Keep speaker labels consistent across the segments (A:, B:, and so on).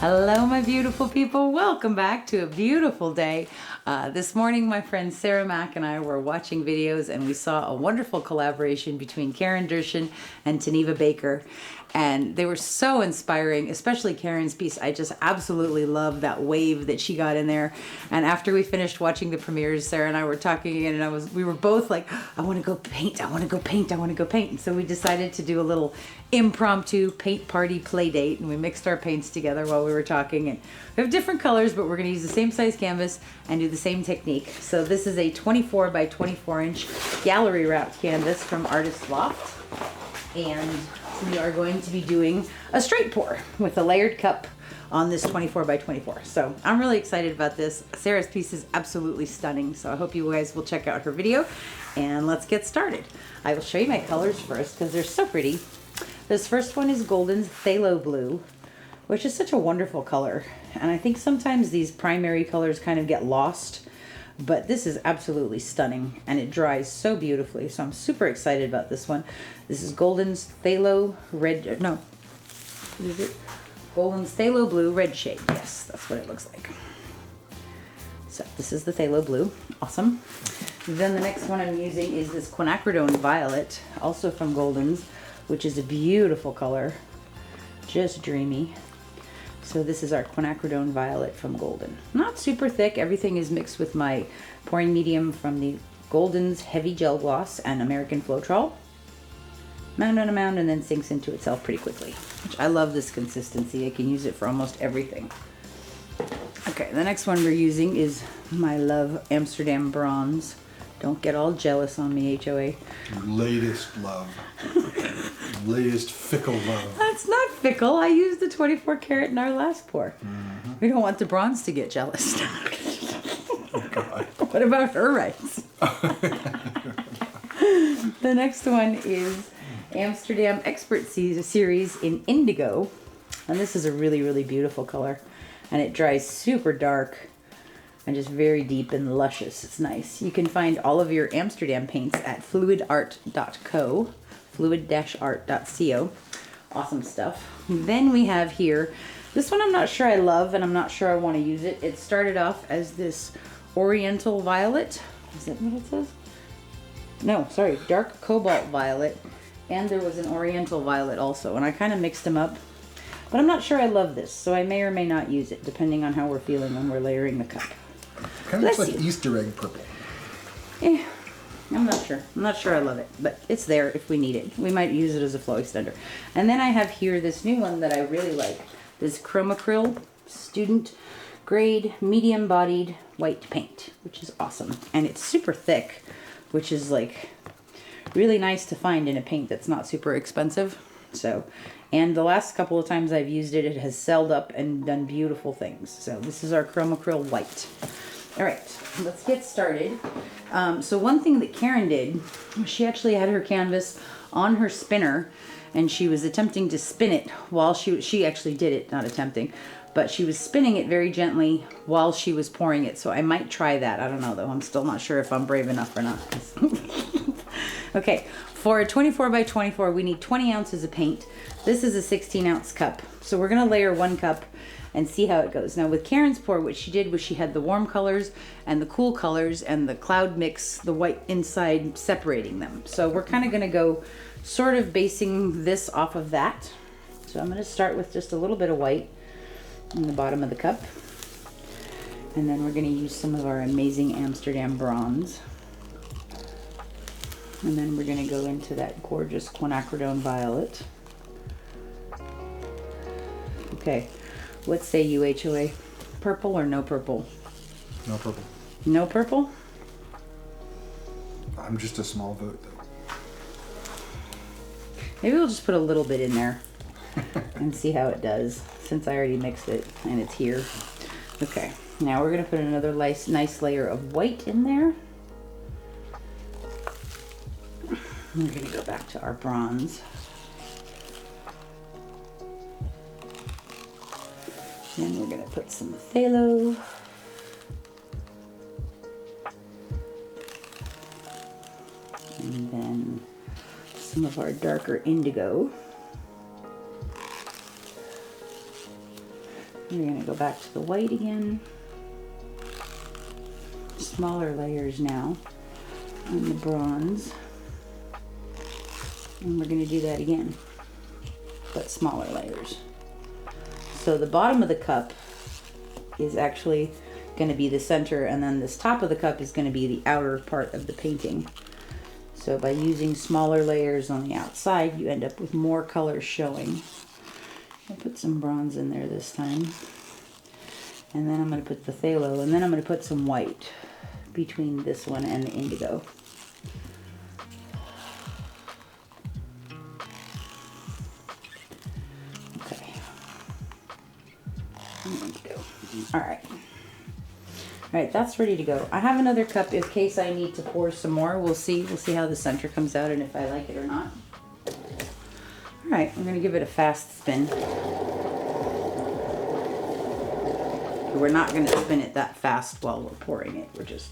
A: Hello, my beautiful people. Welcome back to a beautiful day. This morning, my friend Sarah Mack and I were watching videos and we saw a wonderful collaboration between Karen and Taneva Baker. And they were so inspiring, especially Karen's piece. I just absolutely love that wave that she got in there. And after we finished watching the premieres, Sarah and I were talking again, and we were both like, I want to go paint, I want to go paint, I want to go paint. And so we decided to do a little impromptu paint party play date, and we mixed our paints together while we were talking. And we have different colors, but we're going to use the same size canvas and do the same technique. So this is a 24 by 24 inch gallery wrapped canvas from Artist Loft. And we are going to be doing a straight pour with a layered cup on this 24 by 24. So I'm really excited about this. Sarah's piece is absolutely stunning. So I hope you guys will check out her video and let's get started. I will show you my colors first because they're so pretty. This first one is Golden's Phthalo Blue, which is such a wonderful color. And I think sometimes these primary colors kind of get lost, but this is absolutely stunning and it dries so beautifully. So I'm super excited about this one. This is Golden's Phthalo Red, no, what is it? Golden's Phthalo Blue Red shade. Yes, that's what it looks like. So this is the Phthalo Blue, awesome. Then the next one I'm using is this Quinacridone Violet, also from Golden's, which is a beautiful color, just dreamy. So this is our Quinacridone Violet from Golden. Not super thick. Everything is mixed with my pouring medium from the Golden's Heavy Gel Gloss and American Floetrol. Mound on a mound and then sinks into itself pretty quickly. Which I love this consistency. I can use it for almost everything. Okay, the next one we're using is my Love Amsterdam Bronze. Don't get all jealous on me, HOA.
B: Latest love. Latest fickle love.
A: That's not fickle. I used the 24 karat in our last pour.
B: Mm-hmm.
A: We don't want the bronze to get jealous.
B: Oh, God.
A: What about her rights? The next one is Amsterdam Expert Series in Indigo. And this is a really, really beautiful color. And it dries super dark and just very deep and luscious. It's nice. You can find all of your Amsterdam paints at fluidart.co, fluid-art.co. Awesome stuff. Then we have here, this one I'm not sure I love and I'm not sure I want to use it. It started off as this Oriental Violet. Is that what it says? No, sorry, Dark Cobalt Violet. And there was an Oriental Violet also, and I kind of mixed them up. But I'm not sure I love this, so I may or may not use it, depending on how we're feeling when we're layering the cup.
B: Kind of looks like Easter egg purple.
A: Yeah, I'm not sure. I'm not sure I love it, but it's there if we need it. We might use it as a flow extender. And then I have here this new one that I really like. This Chromacryl Student Grade Medium Bodied White Paint, which is awesome. And it's super thick, which is like really nice to find in a paint that's not super expensive. So, and the last couple of times I've used it, it has celled up and done beautiful things. So this is our Chromacryl White. All right, let's get started. So one thing that Karen did, she actually had her canvas on her spinner and she was attempting to spin it while she actually did it, not attempting, but she was spinning it very gently while she was pouring it. So I might try that. I don't know though. I'm still not sure if I'm brave enough or not. Okay, for a 24 by 24, we need 20 ounces of paint. This is a 16 ounce cup. So we're gonna layer one cup and see how it goes. Now with Karen's pour, what she did was she had the warm colors and the cool colors and the cloud mix, the white inside, separating them. So we're kind of gonna go sort of basing this off of that. So I'm gonna start with just a little bit of white in the bottom of the cup. And then we're gonna use some of our amazing Amsterdam Bronze. And then we're gonna go into that gorgeous Quinacridone Violet. Okay, what say you, HOA? Purple or no purple?
B: No purple.
A: No purple?
B: I'm just a small vote though.
A: Maybe we'll just put a little bit in there and see how it does, since I already mixed it and it's here. Okay, now we're gonna put another nice layer of white in there. We're gonna go back to our bronze. Then we're gonna put some phthalo. And then some of our darker indigo. We're gonna go back to the white again. Smaller layers now on the bronze. And we're gonna do that again, but smaller layers. So the bottom of the cup is actually gonna be the center, and then this top of the cup is gonna be the outer part of the painting. So by using smaller layers on the outside, you end up with more colors showing. I'll put some bronze in there this time. And then I'm gonna put the phthalo, and then I'm gonna put some white between this one and the indigo. Okay. All right. All right, that's ready to go. I have another cup in case I need to pour some more. We'll see how the center comes out and if I like it or not. All right, we're gonna give it a fast spin. We're not gonna spin it that fast while we're pouring it. We're just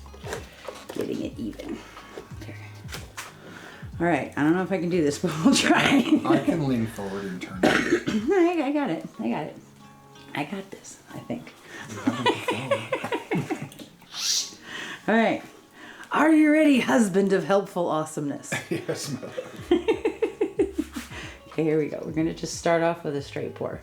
A: getting it even. Okay. All right, I don't know if I can do this, but we'll try.
B: I can lean forward and turn it.
A: I got it. I got this, I think. All right. Are you ready, husband of helpful awesomeness?
B: Yes, mother.
A: Okay, here we go. We're gonna just start off with a straight pour.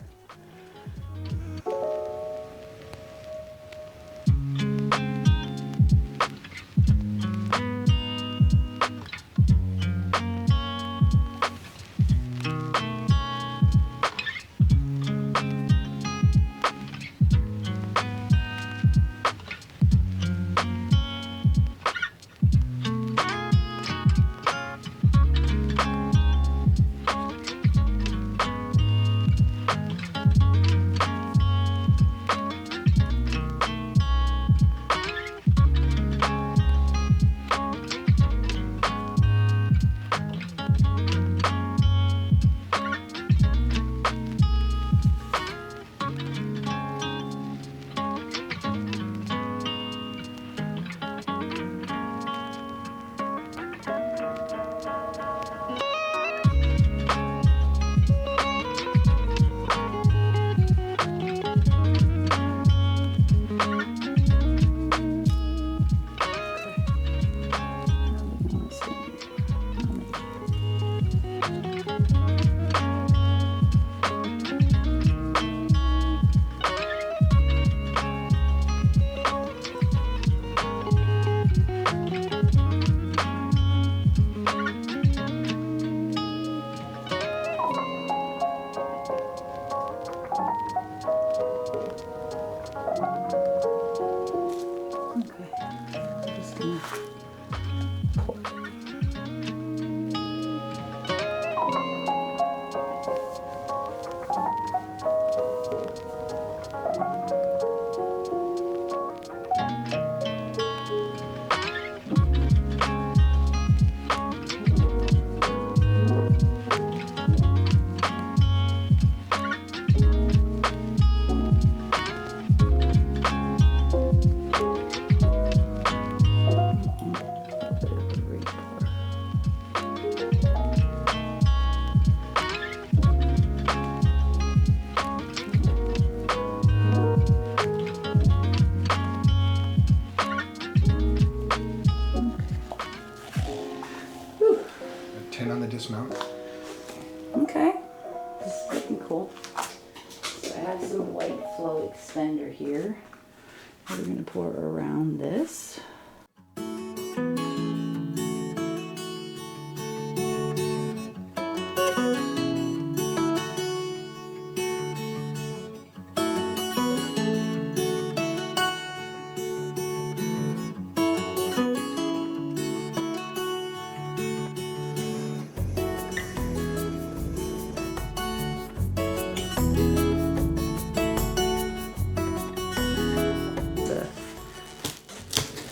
B: Dismount.
A: Okay, this is looking cool. So I have some white flow extender here. We're going to pour around this.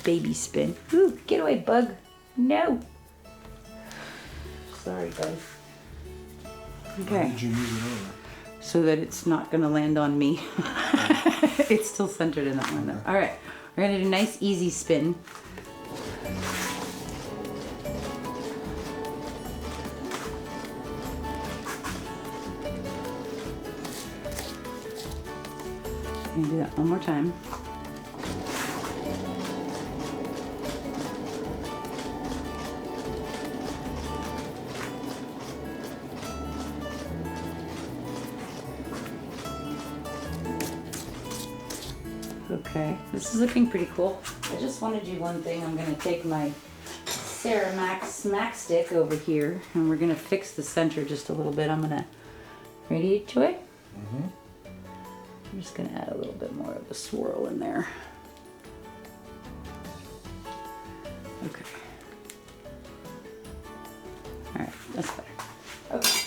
A: Baby spin. Ooh, get away, bug. No. Sorry, bug. Okay.
B: Why did you move it over?
A: So that it's not gonna land on me. It's still centered in that one though. All right, we're gonna do a nice easy spin. Gonna do that one more time. Okay, this is looking pretty cool. I just want to do one thing. I'm going to take my Sarah Mack Smack Stick over here and we're going to fix the center just a little bit. I'm going to radiate to it. I'm just going to add a little bit more of a swirl in there. Okay. All right, that's better. Okay.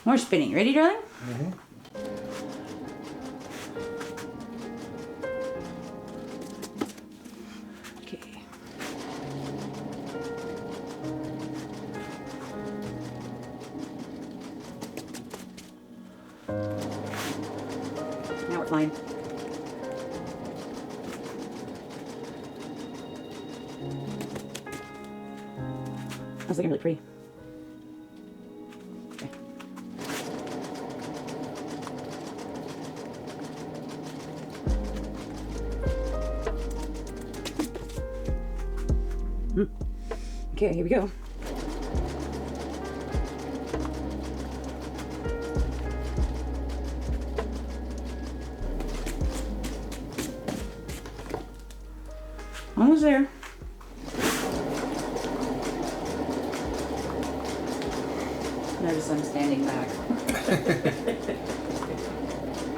A: More spinning. Ready, darling? Line. That's looking really pretty. Okay. Okay, here we go. Almost there. Notice I'm standing back.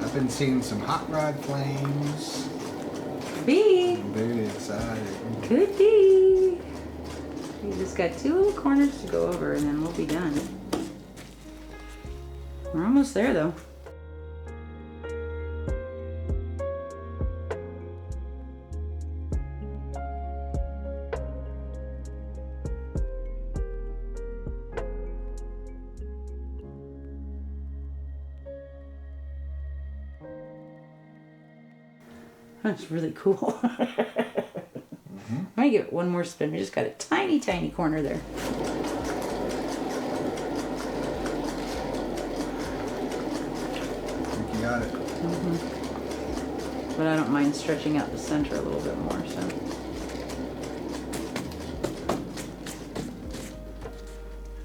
B: I've been seeing some hot rod flames.
A: Be.
B: I'm very excited.
A: Could be. We just got 2 little corners to go over and then we'll be done. We're almost there though. That's really cool. I'm gonna give it one more spin. We just got a tiny, tiny corner there.
B: I think you got it.
A: But I don't mind stretching out the center a little bit more, so.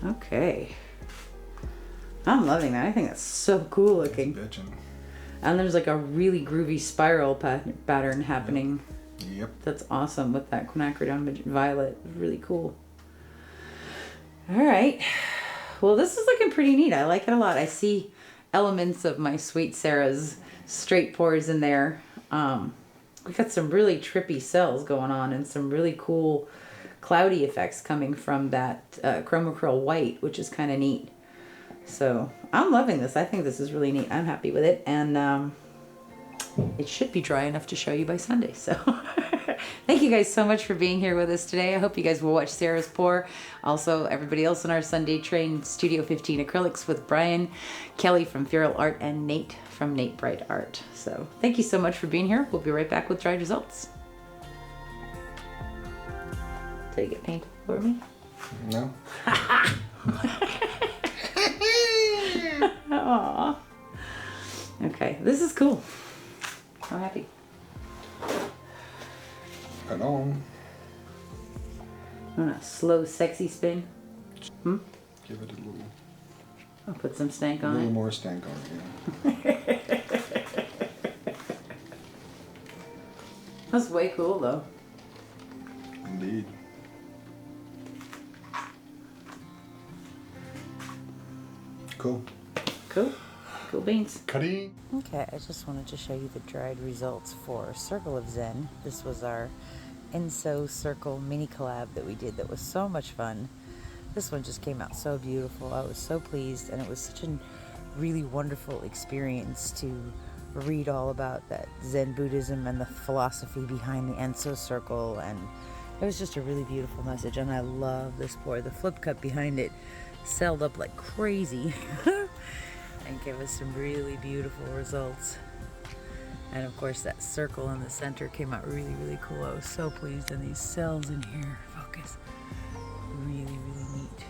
A: Okay. I'm loving that. I think that's so cool looking.
B: Bitchin'.
A: And there's like a really groovy spiral pattern happening.
B: Yep.
A: That's awesome with that quinacridone violet. Really cool. All right. Well, this is looking pretty neat. I like it a lot. I see elements of my Sweet Sarah's straight pours in there. We got some really trippy cells going on and some really cool cloudy effects coming from that chromacryl white, which is kind of neat. So I'm loving this. I think this is really neat. I'm happy with it. And it should be dry enough to show you by Sunday. So thank you guys so much for being here with us today. I hope you guys will watch Sarah's pour. Also, everybody else in our Sunday train, Studio 15 Acrylics with Brian, Kelly from Feral Art, and Nate from Nate Bright Art. So thank you so much for being here. We'll be right back with dried results. Did you get painted for me?
B: No.
A: Aww. Okay, this is cool. I'm happy.
B: Right on.
A: Want a slow, sexy spin?
B: Give it a little.
A: I'll put some stank
B: A
A: on
B: little
A: it.
B: more stank on it, yeah.
A: That's way cool, though.
B: Indeed. Cool.
A: Cool. Cool beans.
B: Cutting.
A: Okay, I just wanted to show you the dried results for Circle of Zen. This was our Enso Circle mini collab that we did that was so much fun. This one just came out so beautiful. I was so pleased, and it was such a really wonderful experience to read all about that Zen Buddhism and the philosophy behind the Enso Circle, and it was just a really beautiful message, and I love this pour. The flip cup behind it celled up like crazy and gave us some really beautiful results. And of course that circle in the center came out really, really cool. I was so pleased, and these cells in here, focus, really, really neat.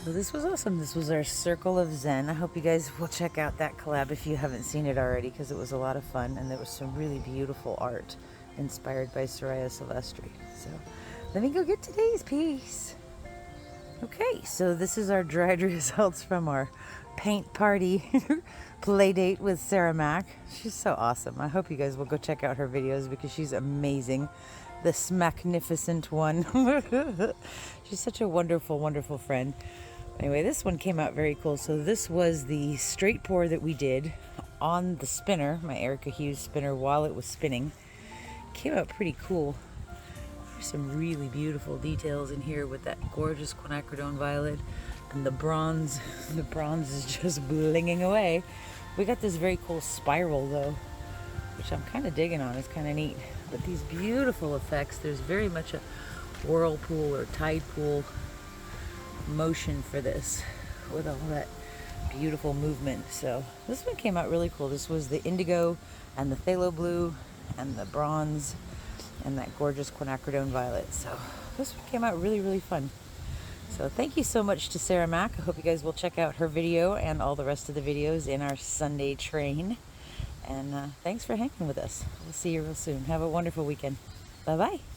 A: So this was awesome. This was our Circle of Zen. I hope you guys will check out that collab if you haven't seen it already, because it was a lot of fun and there was some really beautiful art inspired by Soraya Silvestri. So let me go get today's piece. Okay, so this is our dried results from our paint party play date with Sarah Mack. She's so awesome. I hope you guys will go check out her videos because she's amazing. The Smacknificent one. She's such a wonderful, wonderful friend. Anyway, this one came out very cool. So this was the straight pour that we did on the spinner, my Erica Hughes spinner, while it was spinning. Came out pretty cool. There's some really beautiful details in here with that gorgeous quinacridone violet and the bronze. The bronze is just blinging away. We got this very cool spiral though, which I'm kind of digging on. It's kind of neat. But these beautiful effects, there's very much a whirlpool or tide pool motion for this with all that beautiful movement. So this one came out really cool. This was the indigo and the phthalo blue and the bronze and that gorgeous quinacridone violet. So this one came out really, really fun. So thank you so much to Sarah Mack. I hope you guys will check out her video and all the rest of the videos in our Sunday train. And thanks for hanging with us. We'll see you real soon. Have a wonderful weekend. Bye-bye.